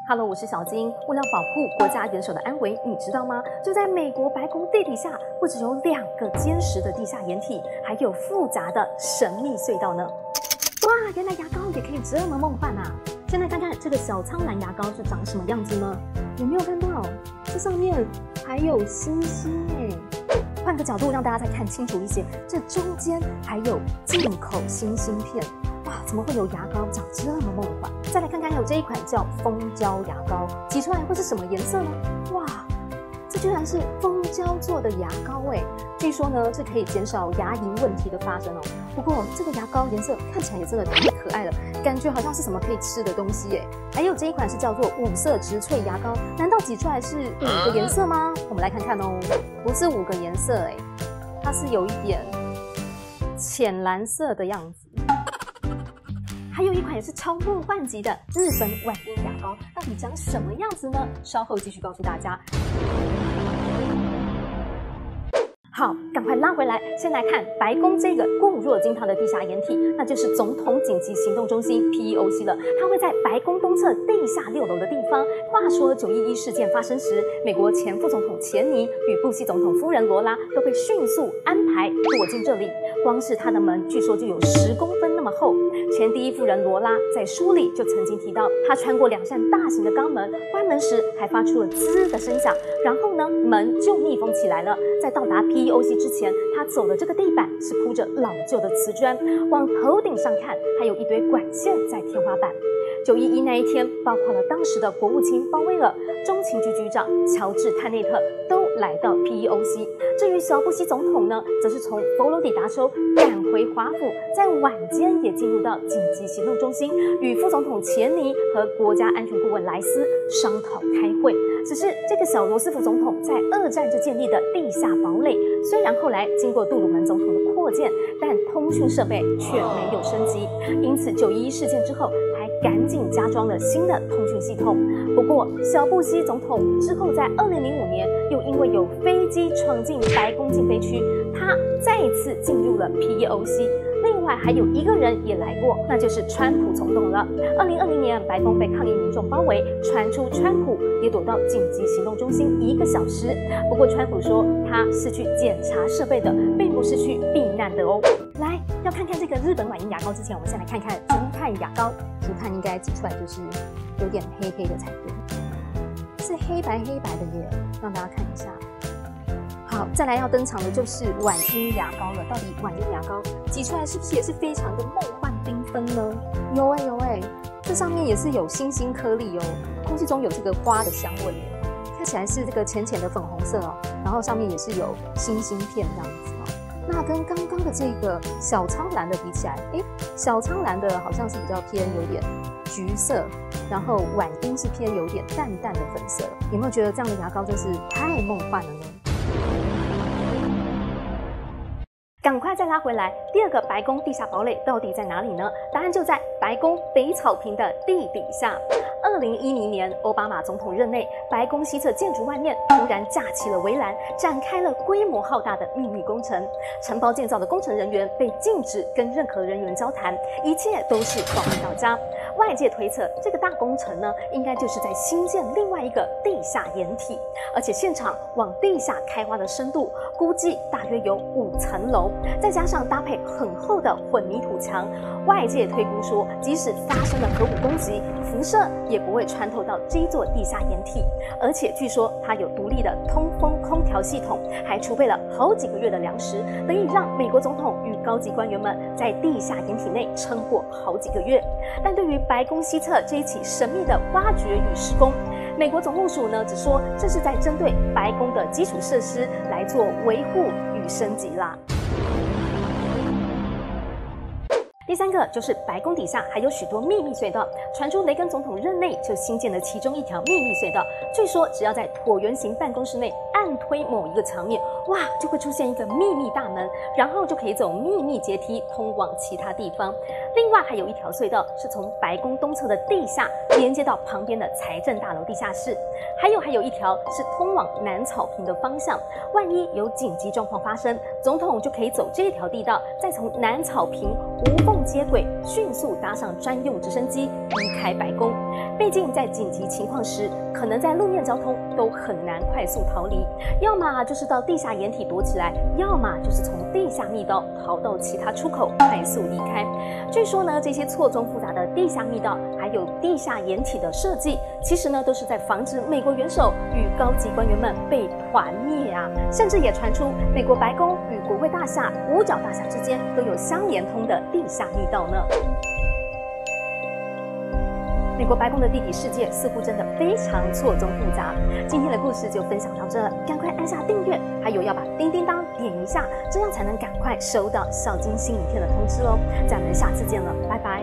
Hello， 我是小金。为了保护国家元首的安危，你知道吗？就在美国白宫地底下，不只有2个坚实的地下掩体，还有复杂的神秘隧道呢。哇，原来牙膏也可以这么梦幻啊！先来看看这个小苍兰牙膏是长什么样子呢？有没有看到？这上面还有星星哎！换个角度让大家再看清楚一些，这中间还有进口星星片。哇，怎么会有牙膏长这么梦幻？再来看看，还有这一款叫蜂胶牙膏，挤出来会是什么颜色呢？哇，这居然是蜂胶做的牙膏哎！据说呢，这可以减少牙龈问题的发生哦。不过这个牙膏颜色看起来也真的太可爱了，感觉好像是什么可以吃的东西耶。还有这一款是叫做5色植萃牙膏，难道挤出来是5个颜色吗？我们来看看哦，不是5个颜色哎，它是有一点浅蓝色的样子。还有一款也是超梦幻级的日本晚樱牙膏，到底长什么样子呢？稍后继续告诉大家。好，赶快拉回来，先来看白宫这个固若金汤的地下掩体，那就是总统紧急行动中心 PEOC 了。它会在白宫东侧地下6楼的地方。话说911事件发生时，美国前副总统钱尼与布希总统夫人罗拉都被迅速安排躲进这里。光是它的门，据说就有10公分那么厚。前第一夫人罗拉在书里就曾经提到，她穿过2扇大型的钢门，关门时还发出了滋的声响，然后呢，门就密封起来了。在到达 PEOC 之前，她走的这个地板是铺着老旧的瓷砖，往头顶上看，还有一堆管线在天花板。911那一天，包括了当时的国务卿鲍威尔、中情局局长乔治·泰内特都来到 PEOC。至于小布希总统呢，则是从佛罗里达州赶回华府，在晚间也进入到紧急行动中心，与副总统钱尼和国家安全顾问莱斯商讨开会。只是这个小罗斯福总统在2战就建立的地下堡垒，虽然后来经过杜鲁门总统的扩建，但通讯设备却没有升级，因此911事件之后，还赶紧加装了新的通讯系统。不过，小布希总统之后在2005年又因为有飞机闯进白宫禁飞区，他再一次进入了 PEOC。另外还有1个人也来过，那就是川普总统了。2020年，白宫被抗议民众包围，传出川普也躲到紧急行动中心1个小时。不过川普说他是去检查设备的，并不是去避难的哦。来，要看看这个日本晚樱牙膏之前，我们先来看看竹炭牙膏。竹炭应该挤出来就是有点黑黑的才对，是黑白的耶，让大家看一下。好，再来要登场的就是晚樱牙膏了。到底晚樱牙膏挤出来是不是也是非常的梦幻缤纷呢？有哎，这上面也是有星星颗粒哦，空气中有这个花的香味耶，看起来是这个浅浅的粉红色哦，然后上面也是有星星片这样子哦。那跟刚刚的这个小苍兰的比起来，小苍兰的好像是比较偏有点橘色，然后晚樱是偏有点淡淡的粉色。有没有觉得这样的牙膏真是太梦幻了呢？赶快再拉回来，第2个白宫地下堡垒到底在哪里呢？答案就在白宫北草坪的地底下。2010年，奥巴马总统任内，白宫西侧建筑外面突然架起了围栏，展开了规模浩大的秘密工程。承包建造的工程人员被禁止跟任何人员交谈，一切都是保密到家。外界推测，这个大工程呢，应该就是在新建另外一个地下掩体，而且现场往地下开挖的深度估计大约有5层楼，再加上搭配很厚的混凝土墙，外界推估说，即使发生了核武攻击，辐射也不会穿透到这一座地下掩体。而且据说它有独立的通风空调系统，还储备了好几个月的粮食，得以让美国总统与高级官员们在地下掩体内撑过好几个月。但对于白宫西侧这一起神秘的挖掘与施工，美国总务署呢只说这是在针对白宫的基础设施来做维护与升级啦。第3个就是白宫底下还有许多秘密隧道，传出雷根总统任内就新建了其中一条秘密隧道，据说只要在椭圆形办公室内按推某一个墙面，哇，就会出现一个秘密大门，然后就可以走秘密阶梯通往其他地方。另外还有一条隧道是从白宫东侧的地下连接到旁边的财政大楼地下室，还有一条是通往南草坪的方向，万一有紧急状况发生，总统就可以走这条地道，再从南草坪无缝接轨，迅速搭上专用直升机离开白宫。毕竟在紧急情况时，可能在路面交通都很难快速逃离，要么就是到地下掩体躲起来，要么就是从地下密道逃到其他出口快速离开。据说呢，这些错综复杂的地下密道还有地下掩体的设计，其实呢都是在防止美国元首与高级官员们被团灭啊，甚至也传出美国白宫与国会大厦、五角大厦之间都有相连通的地下密道呢。美国白宫的地底世界似乎真的非常错综复杂。今天的故事就分享到这，赶快按下订阅，还有要把叮叮当点一下，这样才能赶快收到小金新影片的通知哦。咱们下次见了，拜拜。